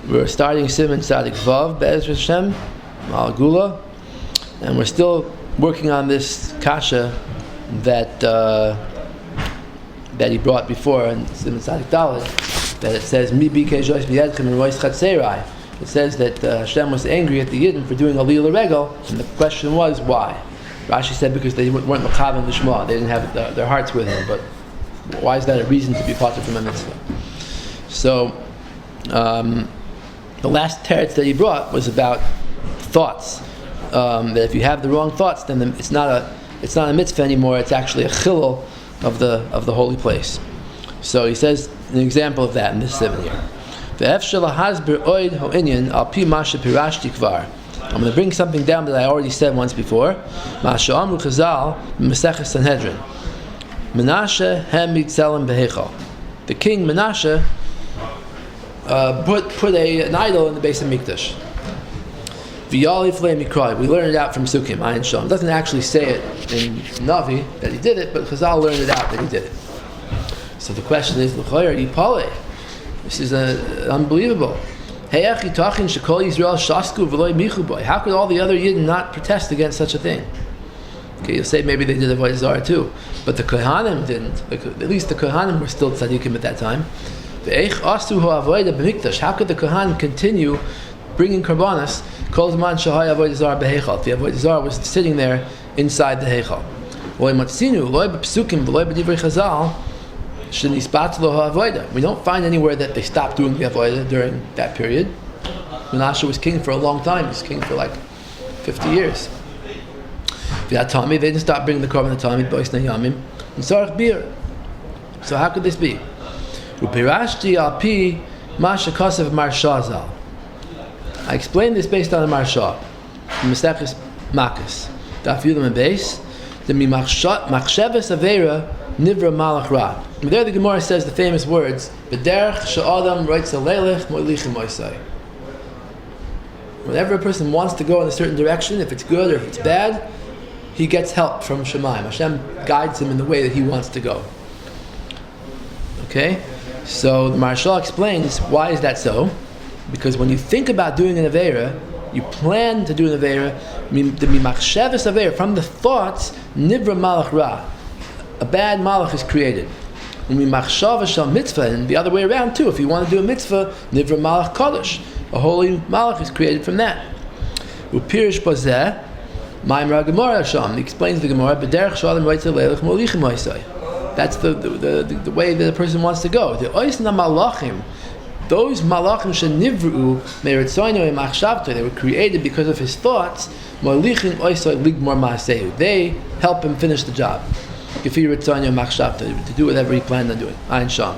We're starting Siman Tzadik Vav Be'ez Hashem haGuela, and we're still working on this kasha that he brought before in Siman Tzadik Dalet, that it says Mi bikei jois b'yadchem and rois chatzerai. It says that Hashem was angry at the Yiddin for doing a lila regel, and the question was why. Rashi said because they weren't mechavan l'shma, they didn't have their hearts with him. But why is that a reason to be parted from a mitzvah? So the last teretz that he brought was about thoughts. That if you have the wrong thoughts, then it's not a mitzvah anymore. It's actually a chilul of the holy place. So he says an example of that in this 7 year. I'm going to bring something down that I already said once before. Menasha hem mitzelem behechal. The king Menasha put an idol in the base of Mikdash. We learned it out from Sukkim, Ayin Shom. It doesn't actually say it in Navi that he did it, but Chazal learned it out that he did it. So the question is, this is unbelievable. How could all the other Yiddin not protest against such a thing? Okay, you'll say maybe they did avodah zarah too, but the Kohanim didn't. At least the Kohanim were still tzaddikim at that time. How could the Kohanim continue bringing karbanas? The avodah zarah was sitting there inside the heichal. We don't find anywhere that they stopped doing the avodah during that period. Menasha was king for a long time. He was king for like 50 years. They didn't stop bringing the korban Tami, bois nayamim, and sarach beer. So how could this be? I explained this based on the Marsha, Mesechus Makkos, Daf Yudam and Beis. The machshavas avera nivra malach ra. There the Gemara says the famous words, "B'derech she'adam roitz leilech mo'lichim oisai." Whenever a person wants to go in a certain direction, if it's good or if it's bad, he gets help from Shemaim. Hashem guides him in the way that he wants to go. Okay? So the Marshal explains, why is that so? Because when you think about doing an Aveira, you plan to do an Aveira, the mimachshavas Aveira, from the thoughts, nivra malach ra. A bad malach is created. Mimachshavas shal mitzvah, and the other way around too. If you want to do a mitzvah, nivra malach kodesh. A holy malach is created from that. Upirish bazeh, Ma'imra Gemara Sham. He explains the Gemara, B'derech Shalom Roitze Leilech Molichim Oisai. That's the way that a person wants to go. The Oisna Malachim, those Malachim Shenivru Meritzoino Machshavto, they were created because of his thoughts. Molichim Oisai Ligmor Maasehu. They help him finish the job. Gefi Ritzoino Machshavto, to do whatever he planned on doing. Ayin Sham.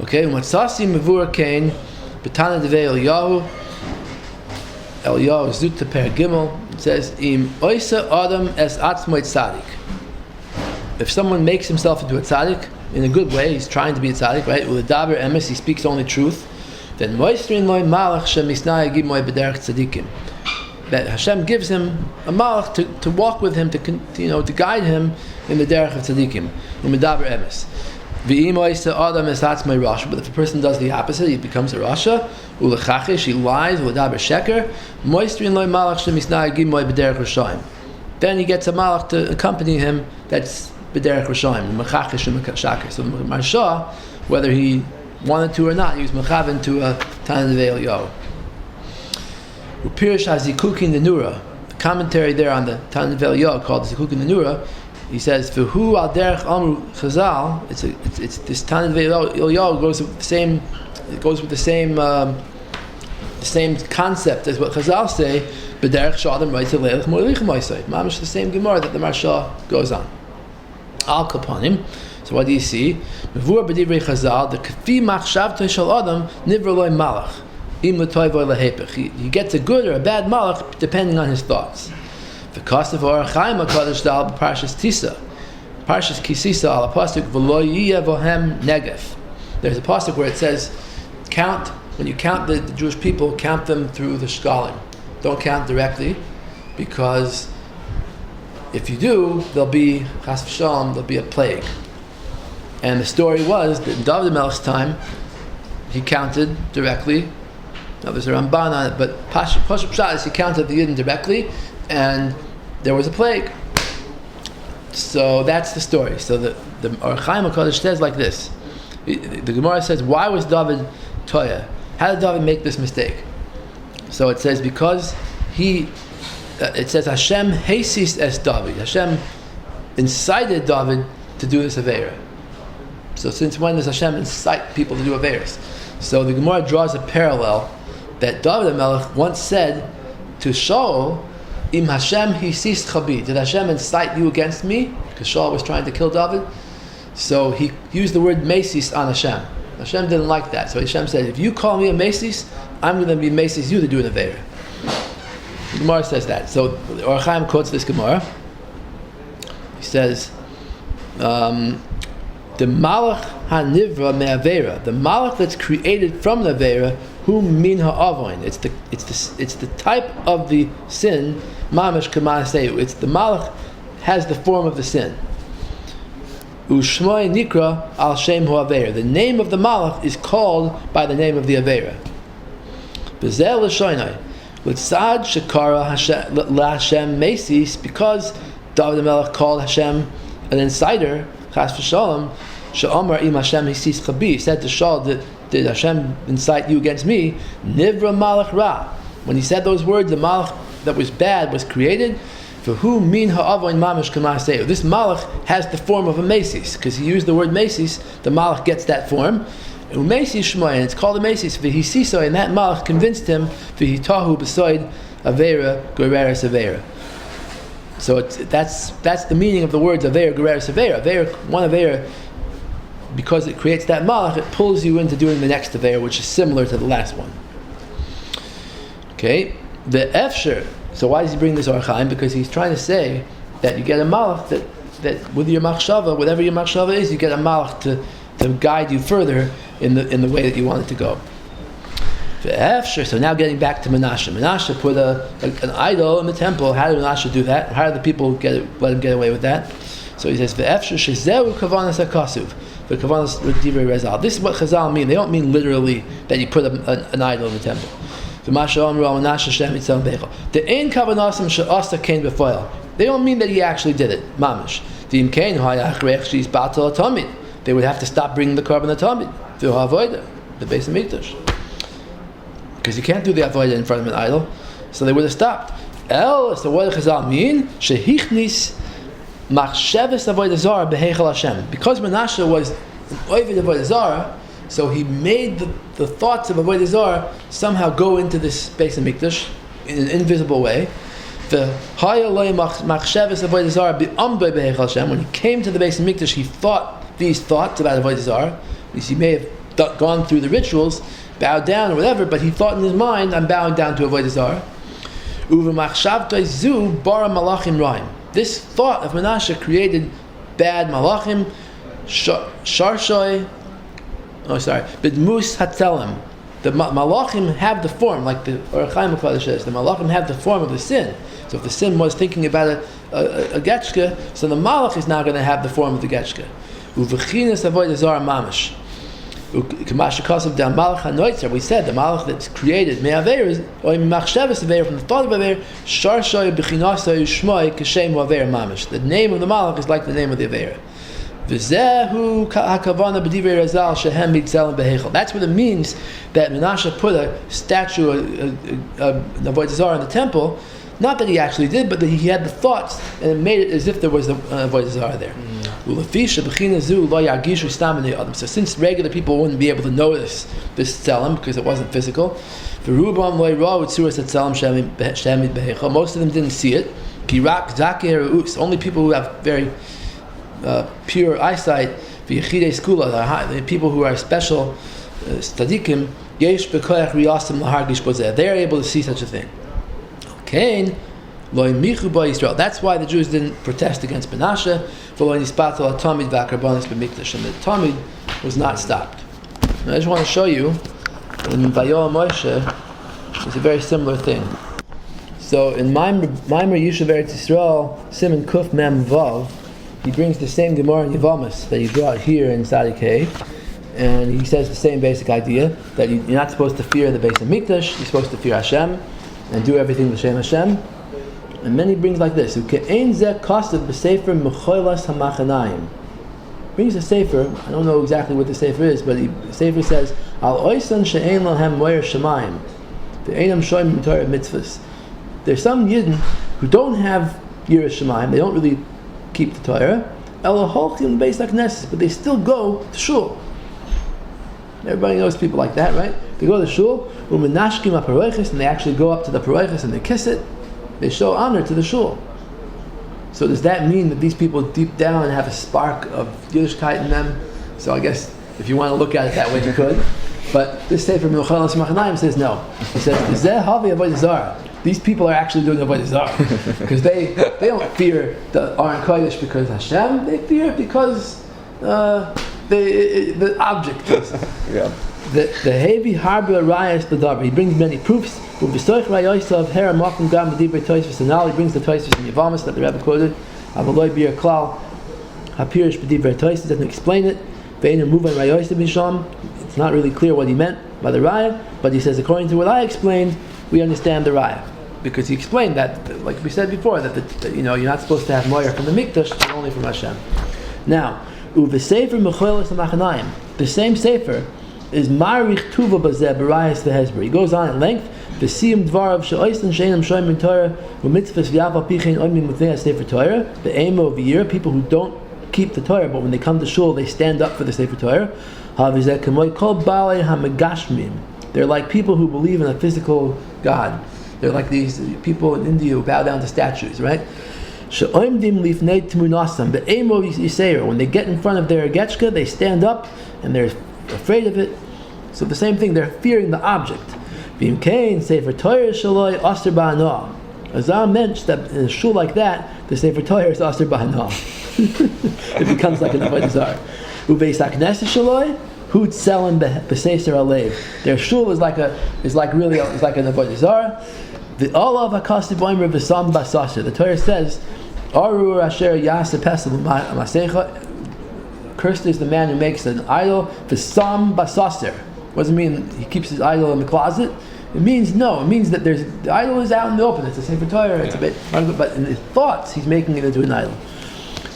Okay, Matzasi Mevura Kain, B'tana Devei Eliyahu Zut Per Gimel. It says, Im Oisa Adam Es Atzmoit Tzadik. If someone makes himself into a tzaddik in a good way, he's trying to be a tzaddik, right? Uledaber emes, he speaks only truth. Then Moistrin Loi Malach Shemisnai Gimoy B'derech Tzadikim. That Hashem gives him a malach to walk with him, to guide him in the derech of tzadikim. Uledaber emes. V'im Oisa Adam Es Atzmoit Rasha. But if a person does the opposite, he becomes a rasha. Ulechachish, he lies. Uledaber sheker. Moistrin Loi Malach Shemisnai Gimoy B'derech Roshaim. Then he gets a malach to accompany him. That's b'derech Roshaim, mechachish and mekashaker. So Marsha, whether he wanted to or not, he was mechaven to a Tana Devei Eliyahu. Upirish hazikukin the Nura. The commentary there on the Tana Devei Eliyahu called Zikukin the Nura. He says, "V'hu al derech amru Chazal." It's this Tana Devei Eliyahu goes with the same. It goes with the same concept as what Chazal say. B'derech shadam roitze leilech mo'lichim oisai. Mamish the same Gemara that the Marsha goes on. Al kapanim. So what do you see? Mevur b'divrei Chazal, the kafi machshavto shel adam nivra loy malach im l'toivoy lahepech. He gets a good or a bad malach depending on his thoughts. V'kasav orachaim hakadosh dal b'parshas Tisa, parshas Kisisa al pasuk v'lo yiyeh vohem negef. There's a pasuk where it says, when you count the Jewish people, count them through the shkalim. Don't count directly, because if you do, there'll be chas v'shalom, there'll be a plague. And the story was that in David Melech's time, he counted directly. Now there's a Ramban on it, but Pashup Pshat is he counted the Yiddin directly, and there was a plague. So that's the story. So the Or Chaim HaKadosh says like this. The Gemara says, why was David Toya? How did David make this mistake? So it says because it says Hashem Hasis es David. Hashem incited David to do this Aveira. So since when does Hashem incite people to do Aveiras? So the Gemara draws a parallel that David HaMelech once said to Shaul, Im Hashem Hisis Chabi. Did Hashem incite you against me? Because Shaul was trying to kill David. So he used the word Mesis on Hashem. Hashem didn't like that. So Hashem said, if you call me a Mesis, I'm going to be Mesis you to do an Aveira. The Gemara says that. So Or Chaim quotes this Gemara. He says, the Malach HaNivra me'Aveira, the Malach that's created from the Aveira, who min ha'avoin. It's the type of the sin. Mamash k'ma'aseu. It's the Malach has the form of the sin. Ushmoi nikra al shem ha'Aveira. The name of the Malach is called by the name of the Aveira. B'zeh l'shoinai. L'tzad shekara l'Hashem mesis, because David HaMelech called Hashem an inciter, chas v'shalom, she'omar im Hashem hisis chabi, said to Shaul, did Hashem incite you against me? Nivra malach ra. When he said those words, the malach that was bad was created. For who min ha'avoin mamish k'ma'aseu. This malach has the form of a mesis, because he used the word mesis. The malach gets that form. Umesis shmoy, and it's called a mesis. V'hisiso, and that malach convinced him. V'hitahu b'soid aveira goreres aveira. So that's the meaning of the words aveira goreres aveira. Aveira, one aveira, because it creates that malach, it pulls you into doing the next aveira, which is similar to the last one. Okay, the efsher. So why does he bring this Or Chaim? Because he's trying to say that you get a malach that with your machshava, whatever your machshava is, you get a malach to guide you further in the way that you want it to go. So now getting back to menasha. Menasha put an idol in the temple. How did menasha do that? How did the people let him get away with that? So he says, "Ve'efsher shezeu kavanas hakasuv, ve'kavanas divrei rezal." This is what Chazal mean. They don't mean literally that you put an idol in the temple. They don't mean that he actually did it. Mamish. They would have to stop bringing the korban atamid, the Beis Hamikdash, because you can't do the avodah in front of an idol. So they would have stopped. So what does Chazal mean? Shehichnis machsheves avodah zara beheichel Hashem. Because menasha was an oived avodah zara, so he made the thoughts of avodah zara somehow go into this Beis Hamikdash in an invisible way. When he came to the Beis Hamikdash, he thought these thoughts about avodah zara. He may have gone through the rituals, bowed down or whatever, but he thought in his mind, I'm bowing down to avodah zara. This thought of menasha created bad malachim, sharshoy. Bidmus hatzelim. The malachim have the form, like the Or Chaim HaKadosh says. The malachim have the form of the sin. So if the sin was thinking about a getchka, so the malach is now going to have the form of the getchka. Uvechinas avodah zara mamish. K'masha kasav down malach hanoitzer. We said the malach that's created me'aveir or machshavas aveir, from the thought of aveir. Sharshoy bechinasay shmoy kashem aveir mamish. The name of the malach is like the name of the aveir. That's what it means that menasha put a statue of avodah zara in the temple. Not that he actually did, but that he had the thoughts and it made it as if there was an avodah zara there. So since regular people wouldn't be able to notice this tzelem because it wasn't physical, most of them didn't see it. Only people who have very pure eyesight, the people who are special tzaddikim, they're able to see such a thing. That's why the Jews didn't protest against menasha, and the tamid was not stopped. Now I just want to show you in Vayol Moshe, it's a very similar thing. So in Maimer Yishuv Eretz Yisrael, Siman Kuf Mem Vav, he brings the same Gemara in Yevamis that he brought here in Sadik Hay, And he says the same basic idea, that you're not supposed to fear the Beis Hamikdash, you're supposed to fear Hashem, and do everything l'shem Hashem. And then he brings like this, Uke'ein zeh kasav b'sefer mecholas hamachanayim. Brings a sefer, I don't know exactly what the sefer is, but the sefer says, Al oisan she'ein lahem moyer shemayim, ve'einam shoyim mitzvah mitzvahs. There's some Yiddin who don't have yiras shemayim, they don't really keep the Torah, ela holchim beis hakneses, but they still go to shul. Everybody knows people like that, right? They go to shul, u'menashkim ha'paroiches, and they actually go up to the paroiches and they kiss it. They show honor to the shul. So does that mean that these people deep down have a spark of Yiddishkeit in them? So I guess if you want to look at it that way, you could. But this Sefer Mecholas Machanayim says no. He says, Zeh havi avodah zarah. These people are actually doing avodah zarah. Because they don't fear the Aron Kodesh because Hashem, they fear it because the object. Yeah. The heavy harbor rayas the davar. He brings many proofs. He brings the Toysvis in Yavamas that the Rebbe quoted. Avaloi bir klal hapirish b'divrei Toysvis doesn't explain it. It's not really clear what he meant by the raya, but he says according to what I explained, we understand the raya because he explained that, like we said before, that you're not supposed to have moyer from the mikdash, but only from Hashem. Now, uvesefer mecholas hamachanayim. The same sefer is Marich Tuva Bazeh Barayas Vehezber. He goes on at length. V'siyim dvarav she'oisen she'enam shoyim min Torah v'mitzvahs v'yav pichein oimim mutnei Sefer Torah. The emo of the year, people who don't keep the Torah, but when they come to shul, they stand up for the Sefer Torah. Havizeh kamoy kol balei hamagashmim. They're like people who believe in a physical God. They're like these people in India who bow down to statues, right? She'oimdim lifnei tmunasam. The emo of Yisrael, when they get in front of their getchka, they stand up and they're afraid of it. So the same thing, they're fearing the object. V'im kain sefer Torah shaloi aser ba'anah. Azar mentioned that in a shul like that, the sefer Torah is aser ba'anah. It becomes like an avodah zarah. Uveis hakneses shaloi hu tselem b'seiser alev. Their shul is like an avodah zarah. The olav hakasiv oimer v'sam basaser. The Torah says, Arur asher yaseh pesel masecha. Cursed is the man who makes an idol for some basaser. What does it mean? He keeps his idol in the closet? It means that the idol is out in the open. It's a Sefer Torah. It's a bit, but in his thoughts, he's making it into an idol.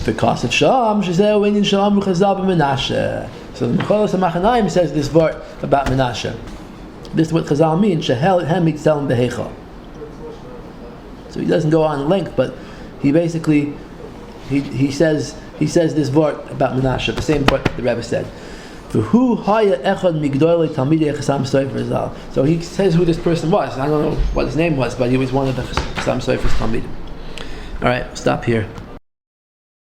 Because of Sham, Shazeh Winin Sham Chazal menasha. So the Mecholas HaMachanayim says this part about menasha. This is what Chazal means. Shehel hem itzelem behecha. So he doesn't go on length, but he basically he says this word about menasha, the same word the Rebbe said. So he says who this person was. I don't know what his name was, but he was one of the Chasam Sofer's Talmidim. All right, stop here.